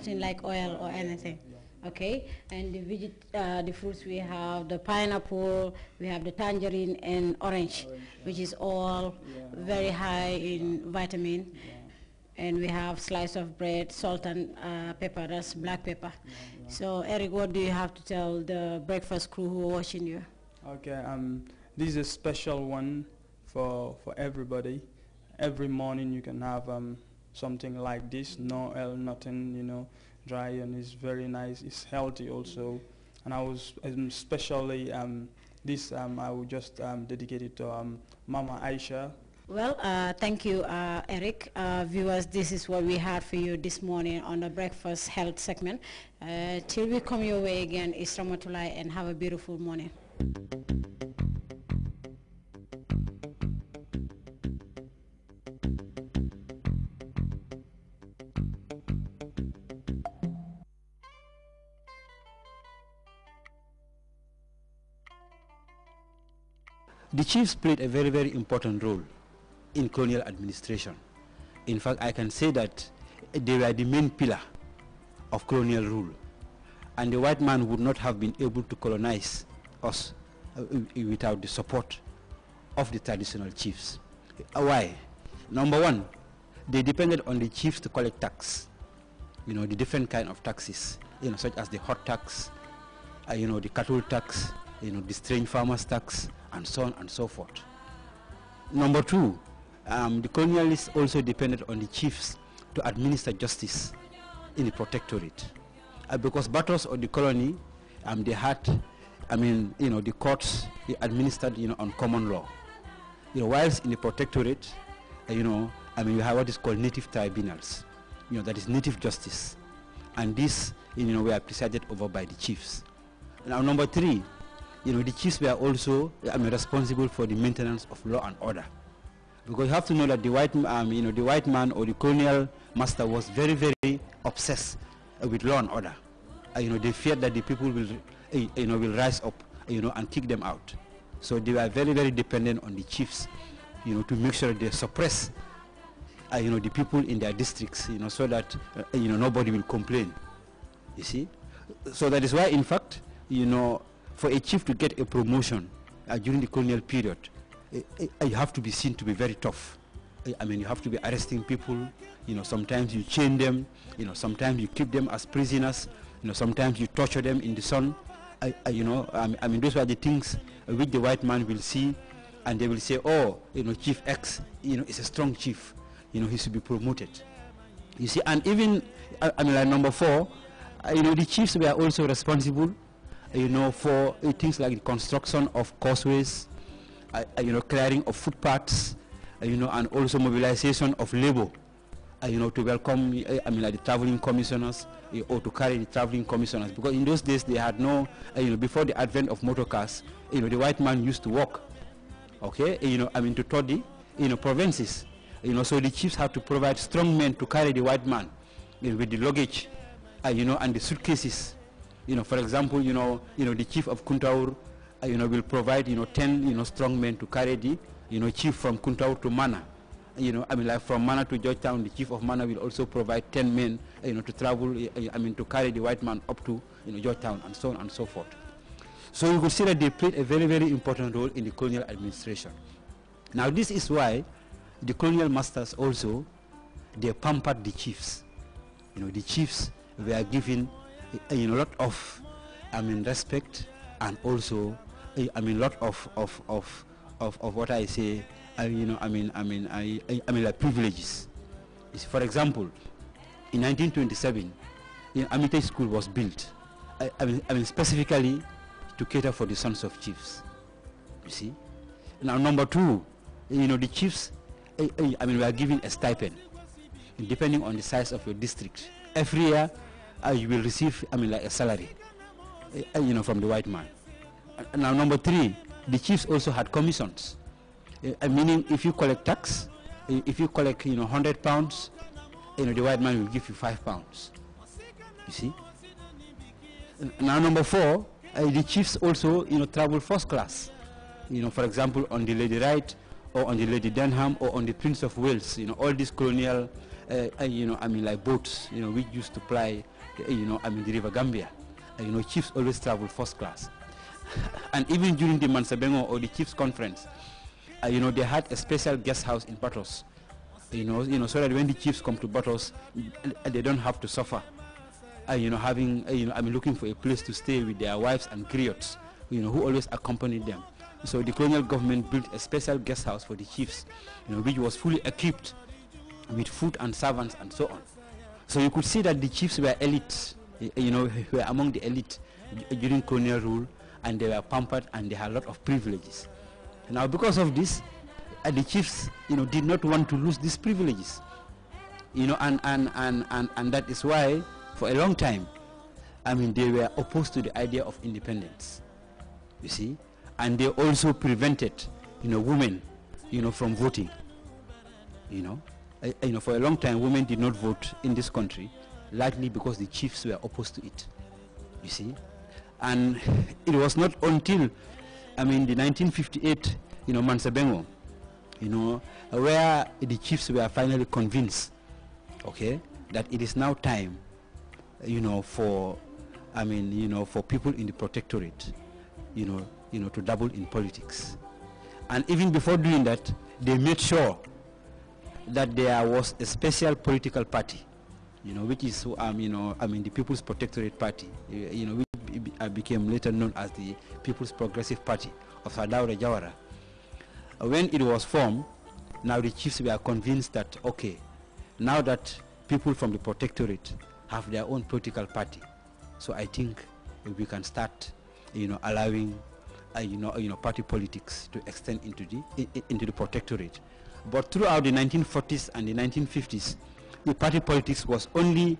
like oil or anything. Okay, and the fruits we have the pineapple, we have the tangerine and orange, which is all very high in vitamin. And we have slice of bread, salt and pepper, that's black pepper. So Eric, what do you have to tell the breakfast crew who are watching you? Okay, this is a special one for everybody. Every morning you can have something like this, no oil, nothing, dry, and it's very nice. It's healthy also. And I was especially this I will just dedicate it to Mama Aisha. Well, thank you, Eric. Viewers, this is what we had for you this morning on the Breakfast Health segment. Till we come your way again, it's Ramatulai, and have a beautiful morning. The chiefs played a very, very important role in colonial administration. In fact, I can say that they were the main pillar of colonial rule. And the white man would not have been able to colonize us without the support of the traditional chiefs. Why? Number one, they depended on the chiefs to collect tax. The different kind of taxes, such as the hot tax, the cattle tax, the strange farmers tax, and so on and so forth. Number two, the colonialists also depended on the chiefs to administer justice in the protectorate. Because battles of the colony, they had, the courts administered, on common law. Whilst in the protectorate, you have what is called native tribunals, that is native justice. And this, were presided over by the chiefs. Now, number three, the chiefs were also responsible for the maintenance of law and order, because you have to know that the white man or the colonial master was very, very obsessed with law and order. They feared that the people will rise up, and kick them out. So they were very, very dependent on the chiefs, to make sure they suppress, the people in their districts, so that nobody will complain. You see, so that is why, in fact, for a chief to get a promotion during the colonial period, you have to be seen to be very tough. You have to be arresting people. Sometimes you chain them. Sometimes you keep them as prisoners. Sometimes you torture them in the sun. Those are the things which the white man will see, and they will say, oh, Chief X, is a strong chief. He should be promoted. You see, and even, like number four, the chiefs were also responsible for things like the construction of causeways, clearing of footpaths, and also mobilization of labor, to welcome, like the traveling commissioners, or to carry the traveling commissioners. Because in those days they had no, before the advent of motor cars, the white man used to walk, okay, to tour the, provinces. So the chiefs had to provide strong men to carry the white man, with the luggage, and the suitcases. For example, the chief of Kuntaur, will provide, 10, strong men to carry the, chief from Kuntaur to Mana. Like from Mana to Georgetown, the chief of Mana will also provide 10 men, to travel, to carry the white man up to, Georgetown, and so on and so forth. So you could see that they played a very, very important role in the colonial administration. Now, this is why the colonial masters also, they pampered the chiefs. The chiefs were given a lot of respect, and also lot of what I say, like privileges. For example, in 1927, Amite School was built, specifically to cater for the sons of chiefs. You see. Now, number two, the chiefs, were given a stipend, depending on the size of your district. Every year, you will receive, like a salary, from the white man. Now, number three, the chiefs also had commissions. Meaning, if you collect tax, if you collect, 100 pounds, the white man will give you 5 pounds. You see. Now, number four, the chiefs also, travel first class. For example, on the Lady Wright, or on the Lady Denham, or on the Prince of Wales. All these colonial, you know, I mean, like boats, you know, which used to ply, you know, I mean, the River Gambia. You know, chiefs always travel first class. And even during the Mansabengo or the chiefs conference, you know, they had a special guest house in Batos. You know, so that when the chiefs come to Batos, they don't have to suffer. You know, having, you know, I mean, looking for a place to stay with their wives and griots, you know, who always accompanied them. So the colonial government built a special guest house for the chiefs, you know, which was fully equipped with food and servants and so on. So you could see that the chiefs were elite, you know, were among the elite during colonial rule, and they were pampered and they had a lot of privileges. Now, because of this, the chiefs, you know, did not want to lose these privileges, you know, and that is why, for a long time, I mean, they were opposed to the idea of independence, you see, and they also prevented, you know, women, you know, from voting, you know. You know, for a long time, women did not vote in this country, largely because the chiefs were opposed to it, you see. And it was not until, I mean, the 1958, you know, Mansabengo, you know, where the chiefs were finally convinced, okay, that it is now time, you know, for, I mean, you know, for people in the protectorate, you know, to dabble in politics. And even before doing that, they made sure that there was a special political party, you know, which is, you know, I mean, the People's Protectorate Party, you know, which became later known as the People's Progressive Party of Sadaura Jawara. When it was formed, now the chiefs were convinced that, okay, now that people from the Protectorate have their own political party, so I think we can start, you know, allowing, you know, party politics to extend into the Protectorate. But throughout the 1940s and the 1950s, the party politics was only,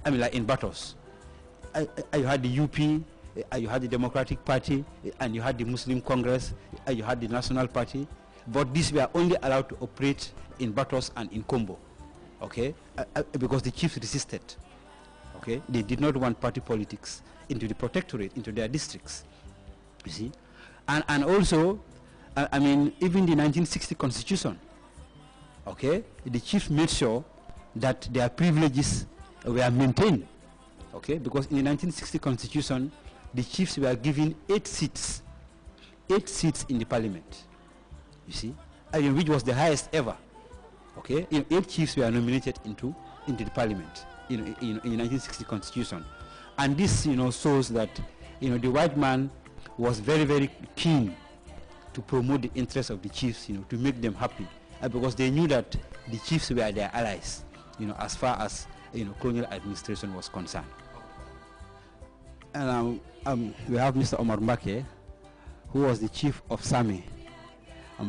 I mean, like in Batos. You had the UP, you had the Democratic Party, and you had the Muslim Congress, you had the National Party, but these were only allowed to operate in Batos and in Kombo, okay, because the chiefs resisted, okay. They did not want party politics into the Protectorate, into their districts, you see. And also, I mean, even the 1960 Constitution, okay, the chiefs made sure that their privileges were maintained, okay, because in the 1960 Constitution, the chiefs were given 8 seats in the parliament, you see, which was the highest ever, okay. 8 chiefs were nominated into the parliament, you know, in the 1960 Constitution. And this, you know, shows that, you know, the white man was very, very keen to promote the interests of the chiefs, you know, to make them happy, because they knew that the chiefs were their allies, you know, as far as, you know, colonial administration was concerned. And we have Mr. Omar Mbake, who was the chief of Sami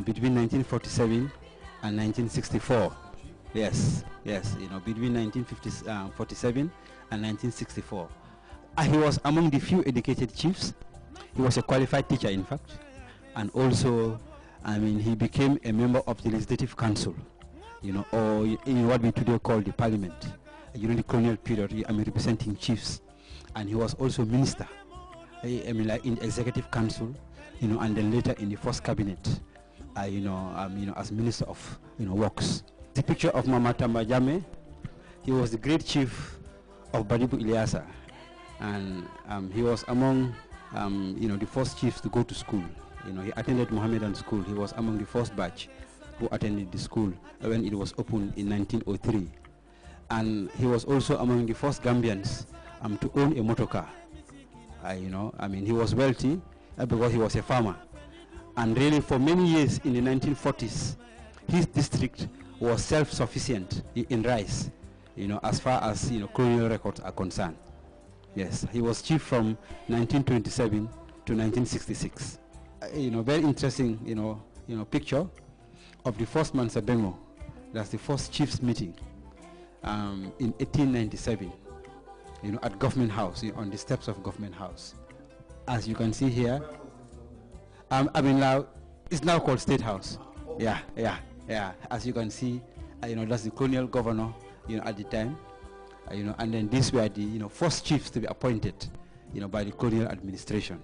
between 1947 and 1964. Yes, you know, between 1947 and 1964. He was among the few educated chiefs. He was a qualified teacher, in fact. And also, I mean, he became a member of the Legislative Council, you know, or in what we today call the Parliament, during the colonial period, I mean, representing chiefs. And he was also minister, I mean, like in the Executive Council, you know, and then later in the first cabinet, you know, as Minister of, you know, Works. The picture of Mama Tamba Jame, he was the great chief of Badibu Ilyasa, and he was among, you know, the first chiefs to go to school. You know, he attended Mohammedan school. He was among the first batch who attended the school when it was opened in 1903. And he was also among the first Gambians to own a motor car. You know, I mean, he was wealthy because he was a farmer. And really, for many years in the 1940s, his district was self-sufficient in rice, you know, as far as, you know, colonial records are concerned. Yes, he was chief from 1927 to 1966. You know, very interesting, you know, picture of the first Mansabengo. That's the first chiefs meeting in 1897, you know, at Government House, you know, on the steps of Government House. As you can see here, I mean, now it's now called State House. Yeah. As you can see, you know, that's the colonial governor, you know, at the time, you know, and then these were the, you know, first chiefs to be appointed, you know, by the colonial administration.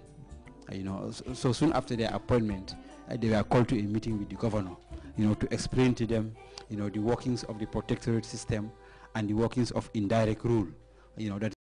You know, so soon after their appointment, they were called to a meeting with the governor, you know, to explain to them, the workings of the protectorate system and the workings of indirect rule, that